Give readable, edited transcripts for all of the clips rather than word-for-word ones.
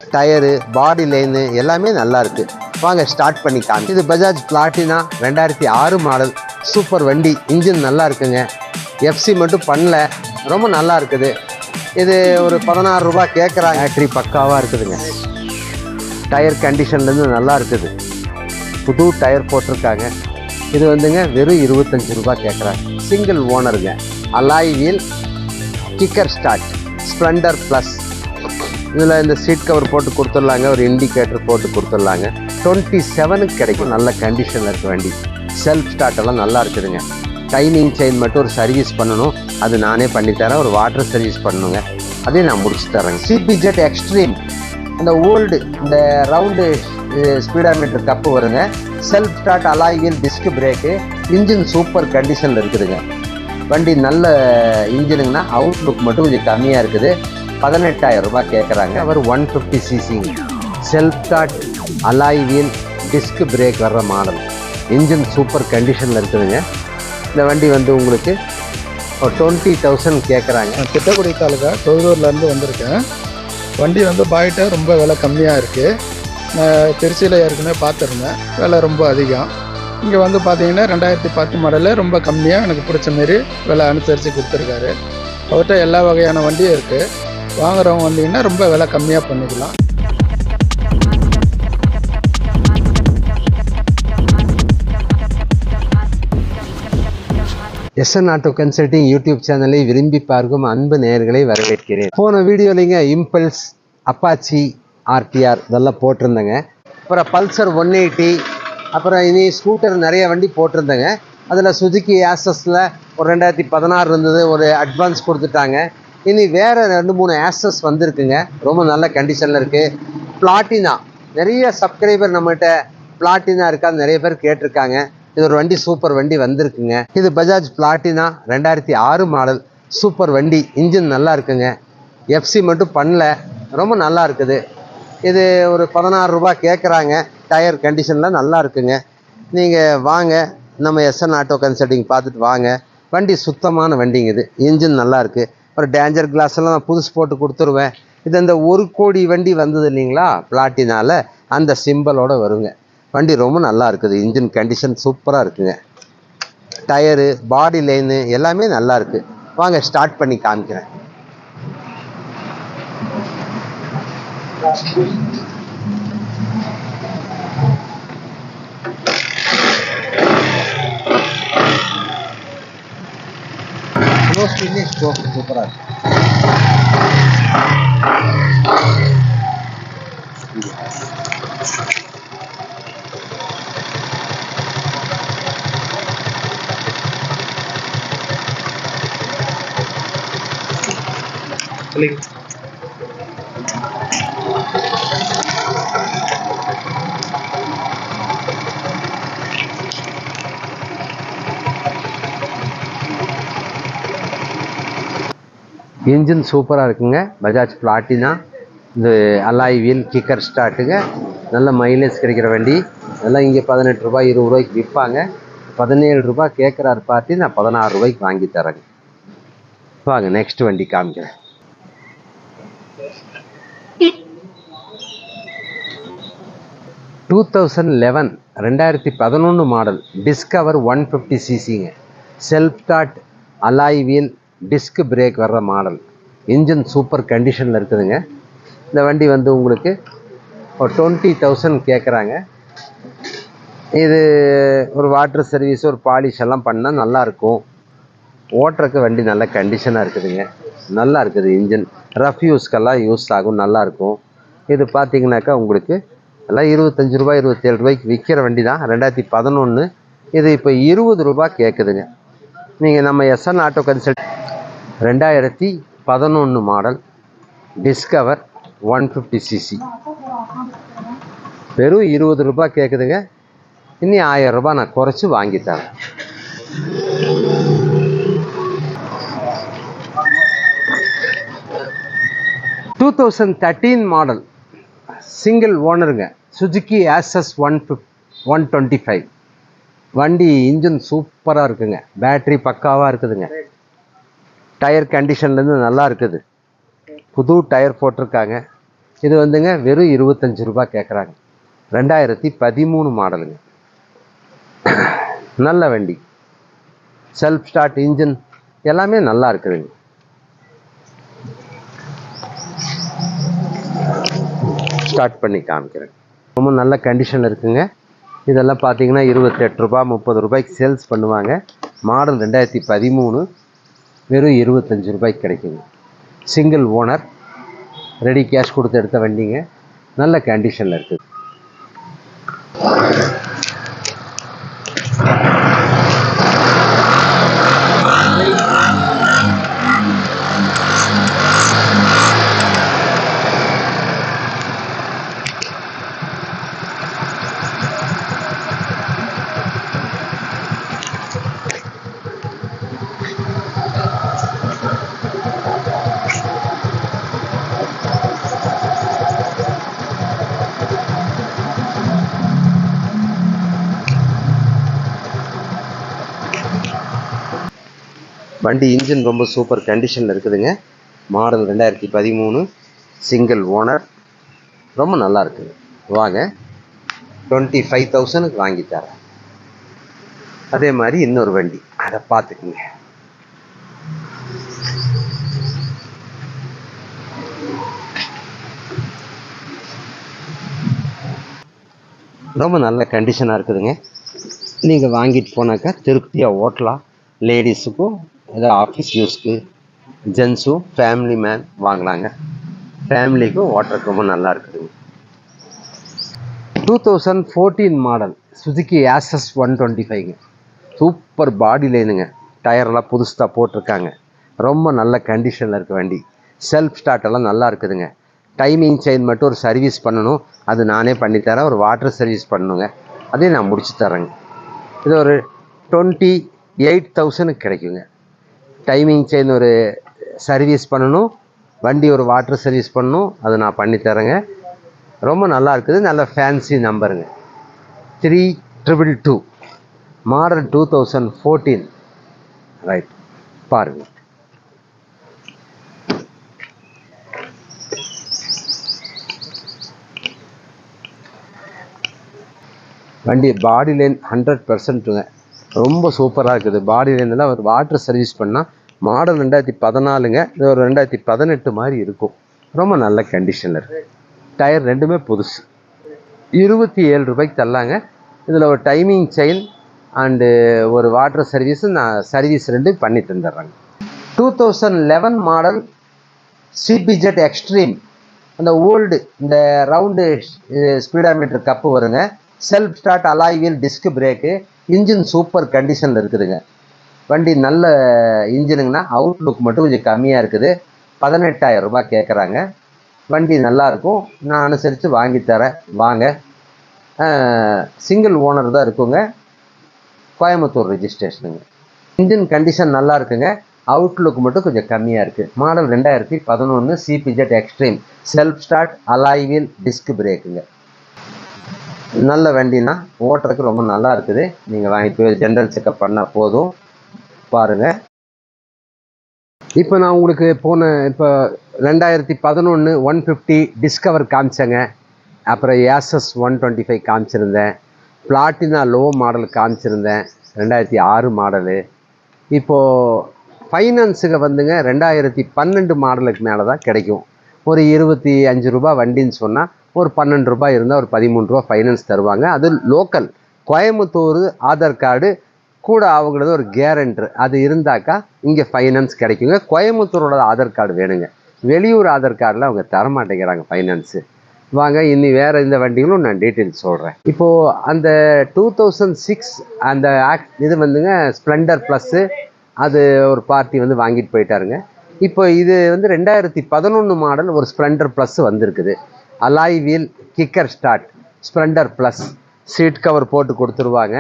Tyre, பாடி line எல்லாமே நல்லா இருக்குது. வாங்க ஸ்டார்ட் பண்ணி காமி. இது பஜாஜ் பிளாட்டினா 2006 மாடல் சூப்பர் வண்டி. இன்ஜின் நல்லா இருக்குங்க. எஃப்சி மட்டும் பண்ணல, ரொம்ப நல்லா இருக்குது. இது ஒரு 16 ரூபா கேட்குறாங்க. பேட்ரி பக்காவாக இருக்குதுங்க. டயர் கண்டிஷன்லேருந்து நல்லா இருக்குது. புது டயர் போட்டிருக்காங்க. இது வந்துங்க வெறும் 25 ரூபா கேட்குறாங்க. சிங்கிள் ஓனருங்க. Alloy wheel, kicker start, Splendor plus. இதில் இந்த சீட் கவர் போட்டு கொடுத்துடலாங்க. ஒரு இண்டிகேட்டர் போட்டு கொடுத்துடலாங்க. 27க்கு கிடைக்கும். நல்ல கண்டிஷனில் இருக்க வண்டி. செல்ஃப் ஸ்டார்ட் எல்லாம் நல்லா இருக்குதுங்க. டைமிங் செயின் மட்டும் ஒரு சர்வீஸ் பண்ணணும், அது நானே பண்ணித்தரேன். ஒரு வாட்டர் சர்வீஸ் பண்ணணுங்க, அதையும் நான் முடிச்சு தரேங்க. சிபி ஜெட் எக்ஸ்ட்ரீம், அந்த ஓல்டு இந்த ரவுண்டு ஸ்பீடாமீட்டர் கப்பு வருங்க. Self start, alloy wheel, disc brake. Engine super கண்டிஷனில் இருக்குதுங்க. வண்டி நல்ல இன்ஜினுங்கன்னா அவுட்லுக் மட்டும் கொஞ்சம் கம்மியாக இருக்குது. 18,000 ரூபாய் கேட்குறாங்க. அவர் 150 சிசிங்க. Self start, alloy wheel, disc brake வர்ற மாடல். இன்ஜின் சூப்பர் கண்டிஷனில் இருக்குதுங்க. இந்த வண்டி வந்து உங்களுக்கு ஒரு 20,000 கேட்குறாங்க. திட்டக்குடி தாலுக்கா தொழுதூர்லேருந்து வந்திருக்கேன். வண்டி வந்து பாய்ட்ட ரொம்ப விலை கம்மியாக இருக்குது. நான் திருச்சியில் ஏற்கனவே பார்த்துருந்தேன், விலை ரொம்ப அதிகம். இங்கே வந்து பார்த்தீங்கன்னா 2010 மாடலில் ரொம்ப கம்மியாக எனக்கு பிடிச்ச மாரி விலை அனுசரித்து கொடுத்துருக்காரு. அவர்கிட்ட எல்லா வகையான வண்டியும் இருக்குது. வாங்குறவங்க வந்தீங்கன்னா ரொம்ப விலை கம்மியாக பண்ணிக்கலாம். எஸ்என் ஆட்டோ கன்சல்டிங் யூடியூப் சேனலை விரும்பி பார்க்கும் அன்பு நேயர்களை வரவேற்கிறேன். போன வீடியோலிங்க இம்பல்ஸ், அப்பாச்சி, ஆர்டிஆர் இதெல்லாம் போட்டிருந்தேங்க. அப்புறம் பல்சர் 180, அப்புறம் இனி ஸ்கூட்டர் நிறைய வண்டி போட்டிருந்தேங்க. அதில் சுஜுக்கி ஆசஸில் ஒரு 2016 இருந்தது, ஒரு அட்வான்ஸ் கொடுத்துட்டாங்க. இனி வேறு 2-3 ஆசஸ் வந்திருக்குங்க. ரொம்ப நல்ல கண்டிஷனில் இருக்குது. பிளாட்டினா, நிறைய சப்ஸ்கிரைபர் நம்மகிட்ட பிளாட்டினா இருக்காது நிறைய பேர் கேட்டிருக்காங்க. இது ஒரு வண்டி, சூப்பர் வண்டி வந்திருக்குங்க. இது பஜாஜ் பிளாட்டினா 2006 மாடல் சூப்பர் வண்டி. இன்ஜின் நல்லா இருக்குங்க. எஃப்சி மட்டும் பண்ணல, ரொம்ப நல்லா இருக்குது. இது ஒரு 16 ரூபா கேட்குறாங்க. டயர் கண்டிஷனில் நல்லா இருக்குங்க. நீங்கள் வாங்க, நம்ம எஸ்என் ஆட்டோ கன்சல்டிங் பார்த்துட்டு வாங்க. வண்டி சுத்தமான வண்டிங்க. இது இன்ஜின் நல்லா இருக்குது. ஒரு டேஞ்சர் கிளாஸ் எல்லாம் நான் புதுசு போட்டு கொடுத்துருவேன். இது அந்த 1 கோடி வண்டி வந்தது இல்லைங்களா பிளாட்டினால, அந்த சிம்பலோடு வருங்க. வண்டி ரொம்ப நல்லா இருக்குது. இன்ஜின் கண்டிஷன் சூப்பராக இருக்குங்க. டயரு, பாடி லைனு எல்லாமே நல்லா இருக்குது. வாங்க ஸ்டார்ட் பண்ணி காமிக்கிறேன். சூப்பராக இருக்கு. இன்ஜின் சூப்பராக இருக்குங்க. பஜாஜ் பிளாட்டினா. இது அலாய் வீல், கிக்கர் ஸ்டார்ட்டுங்க. நல்ல மைலேஜ் கிடைக்கிற வண்டி. அதெல்லாம் இங்கே 18 ரூபாய் 20 ரூபாய்க்கு விற்பாங்க. 17 ரூபா கேட்குறாரு பார்த்து நான் 16 ரூபாய்க்கு வாங்கி தரேங்க. வாங்க நெக்ஸ்ட் வண்டி காமிக்கிறேன். டூ 2011 மாடல் டிஸ்கவர் 150 சிசிங்க. Self start, alloy wheel, disc brake வர்ற மாடல். இன்ஜின் சூப்பர் கண்டிஷனில் இருக்குதுங்க. இந்த வண்டி வந்து உங்களுக்கு ஒரு 20,000 கேட்குறாங்க. இது ஒரு வாட்டர் சர்வீஸ், ஒரு பாலிஷ் எல்லாம் பண்ணால் நல்லாயிருக்கும். ஓட்டுறக்கு வண்டி நல்ல கண்டிஷனாக இருக்குதுங்க. நல்லா இருக்குது. இன்ஜின் ரஃப் யூஸ்க்கெல்லாம் யூஸ் ஆகும், நல்லாயிருக்கும். இது பார்த்திங்கனாக்கா உங்களுக்கு எல்லாம் 25 ரூபாய் 27 ரூபாய்க்கு விற்கிற வண்டி தான். 2011. இது இப்போ 20 ரூபா கேட்குதுங்க. நீங்கள் நம்ம SN auto consult 2011 model Discover 150 CC வெறும் 20 ரூபா கேட்குதுங்க. இன்னி 1000 ரூபாய் நான் குறைச்சி வாங்கித்தரேன். டூ 2013 மாடல் சிங்கிள் ஓனருங்க. சுஜுக்கி ஆசஸ் 125 வண்டி. இன்ஜின் சூப்பராக இருக்குங்க. பேட்ரி பக்காவாக இருக்குதுங்க. டயர் கண்டிஷன்லேருந்து நல்லா இருக்குது. புது டயர் போட்டிருக்காங்க. இது வந்துங்க வெறும் 25 ரூபாய் கேட்குறாங்க. 2013 மாடலுங்க. நல்ல வண்டி, செல்ஃப் ஸ்டார்ட், இன்ஜின் எல்லாமே நல்லா இருக்குதுங்க. ஸ்டார்ட் பண்ணி காமிக்கிறேன். ரொம்ப நல்ல கண்டிஷனில் இருக்குங்க. இதெல்லாம் பார்த்தீங்கன்னா 28 ரூபாய் 30 ரூபாய்க்கு சேல்ஸ் பண்ணுவாங்க. மாடல் 2013, வெறும் 25 ரூபாய்க்கு கிடைக்குங்க. சிங்கிள் ஓனர், ரெடி கேஷ் கொடுத்து எடுத்த வண்டிங்க. நல்ல கண்டிஷனில் இருக்குது. வண்டி இன்ஜின் ரொம்ப சூப்பர் கண்டிஷனில் இருக்குதுங்க. மாடல் 2013, சிங்கிள் ஓனர், ரொம்ப நல்லா இருக்குது. வாங்க, 25,000க்கு வாங்கி தரேன். அதே மாதிரி இன்னொரு வண்டி, அதை பார்த்துக்குங்க. ரொம்ப நல்ல கண்டிஷனாக இருக்குதுங்க. நீங்கள் வாங்கிட்டு போனாக்கா திருப்தியாக ஓட்டலாம். லேடிஸுக்கும் ஏதோ ஆஃபீஸ் யூஸ்க்கு, ஜென்ஸும் ஃபேமிலி மேன் வாங்கலாங்க. ஃபேமிலிக்கும் ஓட்டுறதுக்கு ரொம்ப நல்லா இருக்குதுங்க. 2014 மாடல் சுசுகி ஆக்சஸ் 125ங்க. சூப்பர் பாடி லைனுங்க. டயர்லாம் புதுசாக போட்டிருக்காங்க. ரொம்ப நல்ல கண்டிஷனில் இருக்க வண்டி. செல்ஃப் ஸ்டார்ட் எல்லாம் நல்லா இருக்குதுங்க. டைமிங் செயின் மட்டும் ஒரு சர்வீஸ் பண்ணணும், அது நானே பண்ணித்தரேன். ஒரு வாட்டர் சர்வீஸ் பண்ணணுங்க, அதையும் நான் முடிச்சு தரேங்க. இது ஒரு 28,000க்கு கிடைக்குங்க. டைமிங் செயின் ஒரு சர்வீஸ் பண்ணணும், வண்டி ஒரு வாட்டர் சர்வீஸ் பண்ணணும், அது நான் பண்ணித்தரேங்க. ரொம்ப நல்லா இருக்குது. நல்ல ஃபேன்சி நம்பருங்க. 3222, மாடல் 2014. ரைட், பாருங்கள். வண்டி பாடி லைன் 100%ங்க. ரொம்ப சூப்பராக இருக்குது. பாடி லைனெல்லாம் ஒரு வாட்டர் சர்வீஸ் பண்ணால். மாடல் 2014ங்க. இது ஒரு 2018 மாதிரி இருக்கும். ரொம்ப நல்ல கண்டிஷனில் இருக்குது. டயர் ரெண்டுமே புதுசு. 27 ரூபாய்க்கு தரலாங்க. இதில் ஒரு டைமிங் செயின் அண்டு ஒரு வாட்டர் சர்வீஸு நான் சர்வீஸ் ரெண்டும் பண்ணி தந்துடுறேங்க. 2011 மாடல் சிபிஜெட் எக்ஸ்ட்ரீம். அந்த ஓல்டு இந்த ரவுண்டு ஸ்பீடாமீட்டர் கப்பு வருங்க. Self start, alloy wheel, disc brake, engine super கண்டிஷனில் இருக்குதுங்க. வண்டி நல்ல இன்ஜினுங்கன்னா அவுட்லுக் மட்டும் கொஞ்சம் கம்மியாக இருக்குது. 18,000 ரூபாய் கேட்குறாங்க. வண்டி நல்லாயிருக்கும், நான் அனுசரித்து வாங்கி தரேன். வாங்க. சிங்கிள் ஓனர் தான் இருக்குங்க. கோயம்புத்தூர் ரெஜிஸ்ட்ரேஷனுங்க. இன்ஜின் கண்டிஷன் நல்லா இருக்குங்க. அவுட்லுக் மட்டும் கொஞ்சம் கம்மியாக இருக்குது. Model 2011 CBZ Xtreme. Self start, alloy wheel, disc பிரேக்குங்க. நல்ல வண்டினா ஓட்டுறதுக்கு ரொம்ப நல்லா இருக்குது. நீங்கள் வாங்கிட்டு போய் ஜென்ரல் செக்கப் பண்ணால் போதும். பாருங்கள். இப்போ நான் உங்களுக்கு இப்போ 2011 150 டிஸ்கவர் காமிச்சேங்க. அப்புறம் ஏசஸ் 125 காமிச்சிருந்தேன். பிளாட்டினா லோ மாடல் காமிச்சிருந்தேன், 2006 மாடலு. இப்போது ஃபைனான்ஸுக்கு வந்துங்க 2012 மாடலுக்கு மேலே தான் கிடைக்கும். ஒரு 25 ரூபா வண்டின்னு சொன்னால் ஒரு 12 ரூபாய் இருந்தால் ஒரு 13 ரூபா ஃபைனான்ஸ் தருவாங்க. அது லோக்கல் கோயம்புத்தூர் ஆதார் கார்டு கூட அவங்களது ஒரு கேரண்டர் அது இருந்தாக்கா இங்கே ஃபைனான்ஸ் கிடைக்குங்க. கோயம்புத்தூரோட ஆதார் கார்டு வேணுங்க. வெளியூர் ஆதார் கார்டில் அவங்க தரமாட்டேங்கிறாங்க ஃபைனான்ஸு. வாங்க, இன்னி வேறு இந்த வண்டிகளும் நான் டீட்டெயில்ஸ் சொல்கிறேன். இப்போது அந்த 2006 அந்த இது வந்துங்க ஸ்ப்ளெண்டர் ப்ளஸ்ஸு, அது ஒரு பார்ட்டி வந்து வாங்கிட்டு போயிட்டாருங்க. இப்போ இது வந்து 2011 மாடல் ஒரு ஸ்ப்ளெண்டர் ப்ளஸ் வந்திருக்குது. Alloy wheel, kicker start, Splendor plus, seat cover போட்டு கொடுத்துருவாங்க.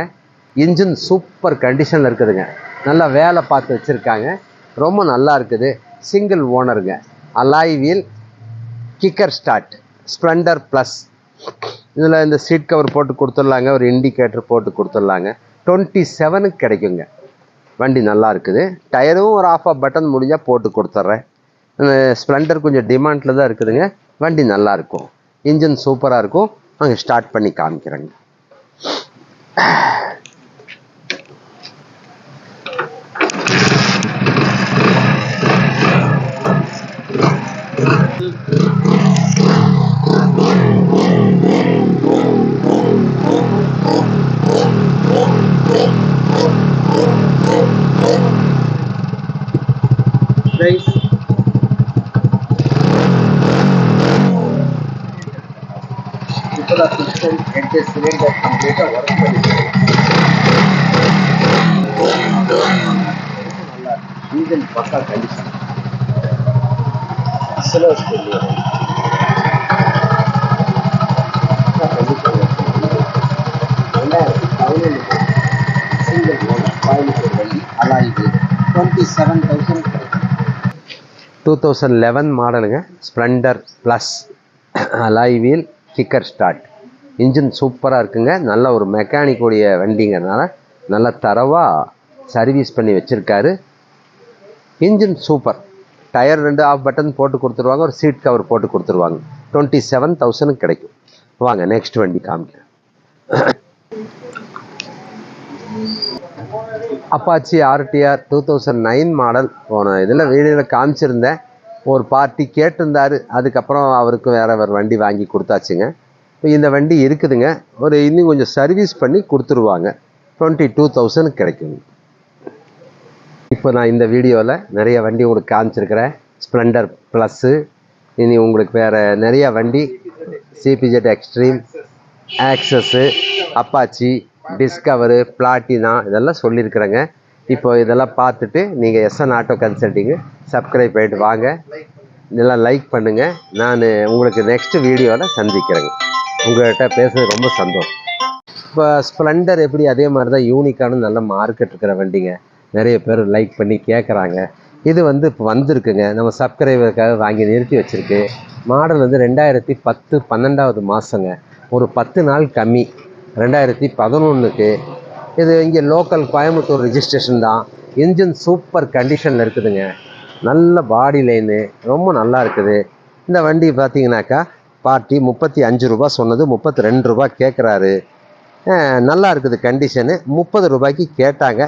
இன்ஜின் சூப்பர் கண்டிஷனில் இருக்குதுங்க. நல்லா வேலை பார்த்து வச்சுருக்காங்க. ரொம்ப நல்லா இருக்குது. சிங்கிள் ஓனருங்க. Alloy wheel, kicker start, Splendor plus. இதில் இந்த சீட் கவர் போட்டு கொடுத்துடலாங்க. ஒரு இண்டிகேட்டர் போட்டு கொடுத்துடலாங்க. 27க்கு கிடைக்குங்க. வண்டி நல்லா இருக்குது. டயரும் ஒரு ஆஃப் பட்டன் முடிஞ்சால் போட்டு கொடுத்துட்றேன். ஸ்ப்ளெண்டர் கொஞ்சம் டிமாண்டில் தான் இருக்குதுங்க. வண்டி நல்லாயிருக்கும், இன்ஜின் சூப்பராக இருக்கும். நாங்கள் ஸ்டார்ட் பண்ணி காமிக்கிறேங்க. இப்போதான் சிஸ்டம் 8 சிலிண்டர் கம்ப்ளீட்டாக ஒர்க் பண்ணிட்டு நல்லா இன்ஜின் பக்கா condition. Slow speed single owner Coimbatore வண்டி அலாய்வு 27,000 கிடைக்கும். 2011 மாடலுங்க, Splendor plus alloy wheel, kicker start, engine சூப்பராக இருக்குங்க. நல்ல ஒரு மெக்கானிக்குடைய வண்டிங்கிறதுனால நல்ல தரவாக சர்வீஸ் பண்ணி வச்சுருக்காரு. Engine super. Tyre 2 half button போட்டு கொடுத்துருவாங்க, ஒரு சீட் கவர் போட்டு கொடுத்துருவாங்க. 27,000 கிடைக்கும். வாங்க நெக்ஸ்ட் வண்டி காமிக்கிறேன். Apache RTR 2009 model. போன இதில் வீடியோவில் காமிச்சிருந்தேன். ஒரு பார்ட்டி கேட்டிருந்தார், அதுக்கப்புறம் அவருக்கு வேறு வண்டி வாங்கி கொடுத்தாச்சுங்க. இந்த வண்டி இருக்குதுங்க, ஒரு இன்னும் கொஞ்சம் சர்வீஸ் பண்ணி கொடுத்துருவாங்க. 22,000 கிடைக்குங்க. இப்போ நான் இந்த வீடியோவில் நிறைய வண்டி உங்களுக்கு காமிச்சிருக்கிறேன். ஸ்ப்ளெண்டர் ப்ளஸ்ஸு, இனி உங்களுக்கு வேறு நிறையா வண்டி, CBZ Xtreme, Access, Apache, Discover, Platina இதெல்லாம் சொல்லியிருக்கிறேங்க. இப்போ இதெல்லாம் பார்த்துட்டு நீங்கள் எஸ்என் ஆட்டோ கன்சல்ட்டிங்கு சப்ஸ்கிரைப் பண்ணிட்டு வாங்க, இதெல்லாம் லைக் பண்ணுங்கள். நான் உங்களுக்கு நெக்ஸ்ட் வீடியோவில் சந்திக்கிறேங்க. உங்கள்கிட்ட பேசுறது ரொம்ப சந்தோஷம். இப்போ ஸ்ப்ளெண்டர் எப்படி அதே மாதிரி தான் யூனிக்கான நல்ல மார்க்கெட் இருக்கிற வண்டிங்க. நிறைய பேர் லைக் பண்ணி கேட்குறாங்க. இது வந்து இப்போ வந்திருக்குங்க, நம்ம சப்ஸ்கிரைபருக்காக வாங்கி நிறுத்தி வச்சுருக்கு. மாடல் வந்து 2010 12வது மாதங்க, ஒரு 10 நாள் கம்மி. 2011க்கு இது இங்கே லோக்கல் கோயம்புத்தூர் ரிஜிஸ்ட்ரேஷன் தான். இன்ஜின் சூப்பர் கண்டிஷனில் இருக்குதுங்க. நல்ல பாடி லைனு ரொம்ப நல்லா இருக்குது. இந்த வண்டி பார்த்தீங்கன்னாக்கா பார்ட்டி 35 ரூபா சொன்னது 32 ரூபா கேட்குறாரு. நல்லா இருக்குது கண்டிஷனு. 30 ரூபாய்க்கு கேட்டாங்க.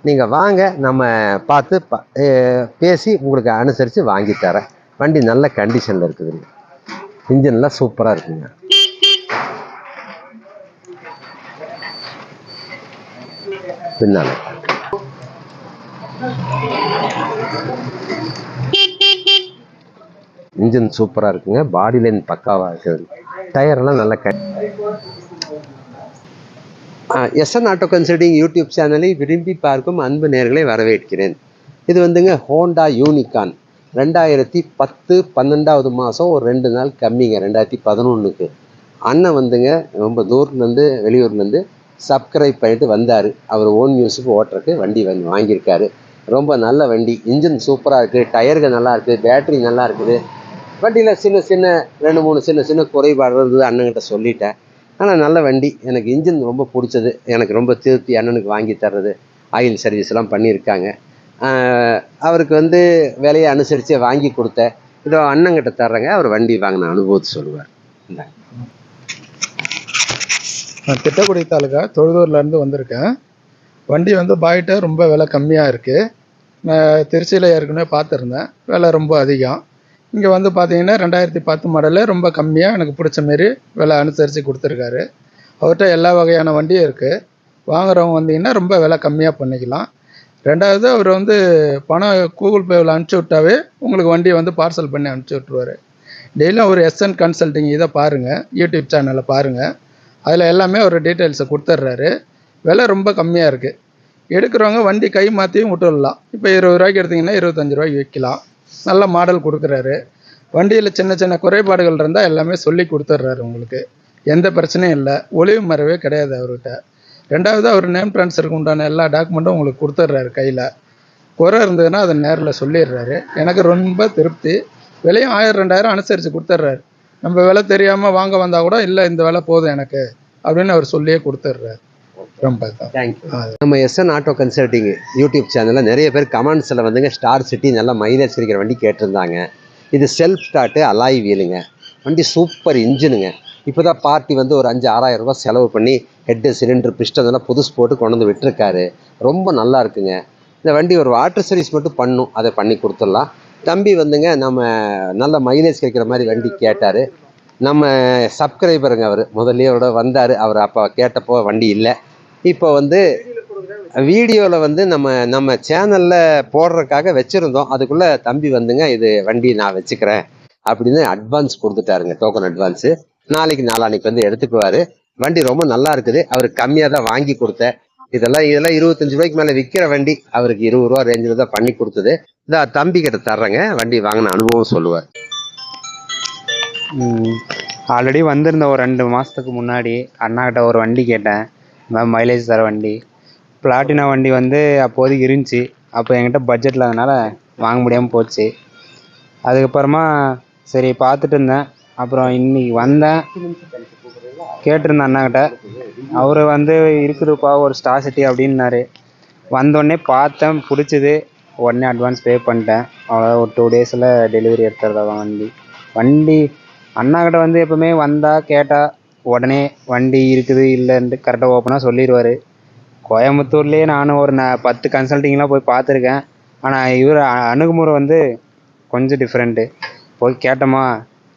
நீங்கள் வாங்க, நம்ம பார்த்து பேசி உங்களுக்கு அனுசரித்து வாங்கி தரேன். வண்டி நல்ல கண்டிஷனில் இருக்குதுங்க, இன்ஜின்லாம் சூப்பராக இருக்குங்க. பின்னால் இன்ஜின் சூப்பராக இருக்குங்க, பாடி லைன் பக்காவாக இருக்குது, டயரெல்லாம் நல்ல எஸ்என் ஆட்டோ கன்சல்ட்டிங் யூடியூப் சேனலை விரும்பி பார்க்கும் அன்பு நேயர்களை வரவேற்கிறேன். இது வந்துங்க ஹோண்டா யூனிகான் 2010 12வது மாதம், ஒரு 2 நாள் கம்மிங்க. 2011க்கு அண்ணன் வந்துங்க ரொம்ப தூரத்துலேருந்து வெளியூர்லேருந்து சப்ஸ்கிரைப் பண்ணிட்டு வந்தார். அவர் ஓன் யூஸுக்கு ஓட்டுறதுக்கு வண்டி வாங்கியிருக்காரு. ரொம்ப நல்ல வண்டி, இன்ஜின் சூப்பராக இருக்குது, டயர்கள் நல்லா இருக்குது, பேட்ரி நல்லா இருக்குது. வண்டியில் சின்ன 2-3 சின்ன குறைபாடு இருந்தது, அண்ணன்கிட்ட சொல்லிட்டேன். ஆனால் நல்ல வண்டி, எனக்கு இன்ஜின் ரொம்ப பிடிச்சது. எனக்கு ரொம்ப திருப்தி அண்ணனுக்கு வாங்கி தர்றது. ஆயில் சர்வீஸ்லாம் பண்ணியிருக்காங்க. அவருக்கு வந்து விலையை அனுசரித்து வாங்கி கொடுத்தேன். இதோ அண்ணங்கிட்ட தர்றேங்க, அவர் வண்டி வாங்கின அனுபவத்தை சொல்லுவார். நான் திட்டக்குடி தாலுக்கா தொழுதூர்லேருந்து வந்திருக்கேன். வண்டி வந்து பாய்கிட்ட ரொம்ப விலை கம்மியாக இருக்குது. நான் திருச்சியில் ஏற்கனவே பார்த்துருந்தேன், விலை ரொம்ப அதிகம். இங்கே வந்து பார்த்தீங்கன்னா 2010 மாடலு ரொம்ப கம்மியாக எனக்கு பிடிச்ச மாரி விலை அனுசரித்து கொடுத்துருக்காரு. அவர்கிட்ட எல்லா வகையான வண்டியும் இருக்குது. வாங்குறவங்க வந்தீங்கன்னா ரொம்ப விலை கம்மியாக பண்ணிக்கலாம். ரெண்டாவது, அவர் வந்து பணம் கூகுள் பேவில் அனுப்பிச்சி விட்டாவே உங்களுக்கு வண்டியை வந்து பார்சல் பண்ணி அனுப்பிச்சி விட்ருவார். டெய்லியும் ஒரு எஸ்என் கன்சல்ட்டிங் இதை பாருங்கள், யூடியூப் சேனலில் பாருங்கள். அதில் எல்லாமே ஒரு டீட்டெயில்ஸை கொடுத்துட்றாரு. விலை ரொம்ப கம்மியாக இருக்குது. எடுக்கிறவங்க வண்டி கை மாற்றியும் விட்டுடலாம். இப்போ 20 ரூபாய்க்கு எடுத்திங்கன்னா 25 ரூபாய்க்கு விற்கலாம். நல்ல மாடல் கொடுக்குறாரு. வண்டியில் சின்ன குறைபாடுகள் இருந்தால் எல்லாமே சொல்லி கொடுத்துட்றாரு. உங்களுக்கு எந்த பிரச்சனையும் இல்லை, ஒளிவு மறைவே கிடையாது அவர்கிட்ட. ரெண்டாவது, அவர் நேம் ட்ரான்ஸ்ஃபருக்கு உண்டான எல்லா டாக்குமெண்ட்டும் உங்களுக்கு கொடுத்துட்றாரு கையில். குறை இருந்ததுன்னா அதை நேரில் சொல்லிடுறாரு. எனக்கு ரொம்ப திருப்தி. விலையும் 1000-2000 அனுசரித்து கொடுத்துட்றாரு. நம்ம விலை தெரியாமல் வாங்க வந்தால் கூட இல்லை இந்த விலை போதும் எனக்கு அப்படின்னு அவர் சொல்லியே கொடுத்துட்றாரு. ரொம்ப தேங்க்யூ. நம்ம எஸ்என் ஆட்டோ கன்சல்ட்டிங் யூடியூப் சேனலில் நிறைய பேர் கமெண்ட்ஸில் வந்துங்க ஸ்டார் சிட்டி நல்லா மைலேஜ் கிடைக்கிற வண்டி கேட்டிருந்தாங்க. இது செல்ஃப் ஸ்டார்ட்டு அலாய் வீலுங்க. வண்டி சூப்பர் இன்ஜினுங்க. இப்போ தான் பார்ட்டி வந்து ஒரு 5,000-6,000 ரூபாய் செலவு பண்ணி ஹெட்டு சிலிண்டர் பிஸ்டன் இதெல்லாம் புதுசு போட்டு கொண்டு வந்து விட்டுருக்காரு. ரொம்ப நல்லா இருக்குங்க. இந்த வண்டி ஒரு வாட்டர் சர்வீஸ் மட்டும் பண்ணும், அதை பண்ணி கொடுத்துடலாம். தம்பி வந்துங்க நம்ம நல்ல மைலேஜ் கிடைக்கிற மாதிரி வண்டி கேட்டார். நம்ம சப்ஸ்கிரைபருங்க அவர், முதல்லயே அவரோட வந்தார். அவர் அப்போ கேட்டப்போ வண்டி இல்லை. இப்போ வந்து வீடியோவில் வந்து நம்ம சேனலில் போடுறதுக்காக வச்சுருந்தோம். அதுக்குள்ளே தம்பி வந்துங்க இது வண்டி நான் வச்சுக்கிறேன் அப்படின்னு அட்வான்ஸ் கொடுத்துட்டாருங்க, டோக்கன் அட்வான்ஸு. நாளைக்கு நாளான்னைக்கு வந்து எடுத்துக்குவார். வண்டி ரொம்ப நல்லா இருக்குது. அவருக்கு கம்மியாக தான் வாங்கி கொடுத்தேன். இதெல்லாம் 25 ரூபாய்க்கு மேலே விற்கிற வண்டி அவருக்கு 20 ரூபா ரேஞ்சில் தான் பண்ணி கொடுத்தது. இந்த தம்பி கிட்ட தர்றேங்க, வண்டி வாங்கின அனுபவம் சொல்லுவார். ஆல்ரெடி வந்திருந்த ஒரு 2 மாதத்துக்கு முன்னாடி அண்ணாக்கிட்ட ஒரு வண்டி கேட்டேன், மைலேஜ் தர வண்டி. பிளாட்டினா வண்டி வந்து அப்போதைக்கு இருந்துச்சு. அப்போ என்கிட்ட பட்ஜெட்டில் அதனால் வாங்க முடியாமல் போச்சு. அதுக்கப்புறமா சரி பார்த்துட்டு இருந்தேன். அப்புறம் இன்னைக்கு வந்தேன், கேட்டிருந்தேன் அண்ணாக்கிட்ட. அவர் வந்து இருக்குதுப்பா ஒரு ஸ்டார் சிட்டி அப்படின்னாரு. வந்தோடனே பார்த்தேன், பிடிச்சிது. உடனே அட்வான்ஸ் பே பண்ணிட்டேன். அவ்வளோ ஒரு 2 டேஸில் டெலிவரி எடுத்துறதா வண்டி. அண்ணாக்கிட்ட வந்து எப்போவுமே வந்தால் கேட்டால் உடனே வண்டி இருக்குது இல்லைன்ட்டு கரெக்டாக ஓப்பனாக சொல்லிடுவார். கோயம்புத்தூர்லேயே நானும் ஒரு 10 கன்சல்ட்டிங்லாம் போய் பார்த்துருக்கேன். ஆனால் இவர் அணுகுமுறை வந்து கொஞ்சம் டிஃப்ரெண்ட்டு. போய் கேட்டோமா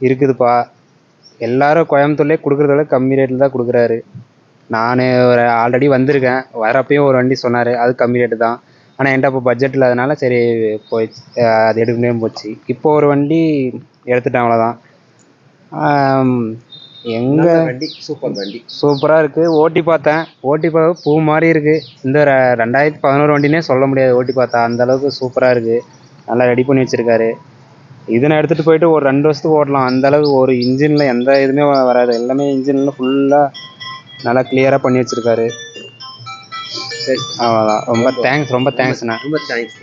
இருக்குதுப்பா, எல்லோரும் கோயம்புத்தூர்லேயே கொடுக்குறத கம்மி ரேட்டில் தான் கொடுக்குறாரு. நான் ஒரு ஆல்ரெடி வந்திருக்கேன், வரப்பையும் ஒரு வண்டி சொன்னார், அது கம்மி ரேட்டு தான். ஆனால் என்கிட்ட அப்போ பட்ஜெட் இல்லாதனால சரி போயிடுச்சு, அது எடுக்க முடியாமல் போச்சு. இப்போ ஒரு வண்டி எடுத்துட்டேன், அவ்வளோதான். வண்டி சூப்பர் வண்டி, சூப்பராக இருக்குது. ஓட்டி பார்த்தேன், ஓட்டி பார்க்க பூ மாதிரி இருக்குது. இந்த 2011 வண்டினே சொல்ல முடியாது. ஓட்டி பார்த்தா அந்தளவுக்கு சூப்பராக இருக்குது. நல்லா ரெடி பண்ணி வச்சுருக்காரு. இதை நான் எடுத்துகிட்டு போயிட்டு ஒரு 2 வருஷத்துக்கு ஓட்டலாம். அந்தளவுக்கு ஒரு இன்ஜினில் எந்த இதுவுமே வராது. எல்லாமே இன்ஜினில் ஃபுல்லாக நல்லா கிளியராக பண்ணி வச்சுருக்காரு. சரி, அவ்வளோதான். ரொம்ப தேங்க்ஸ்ண்ணா. ரொம்ப தேங்க்ஸ்.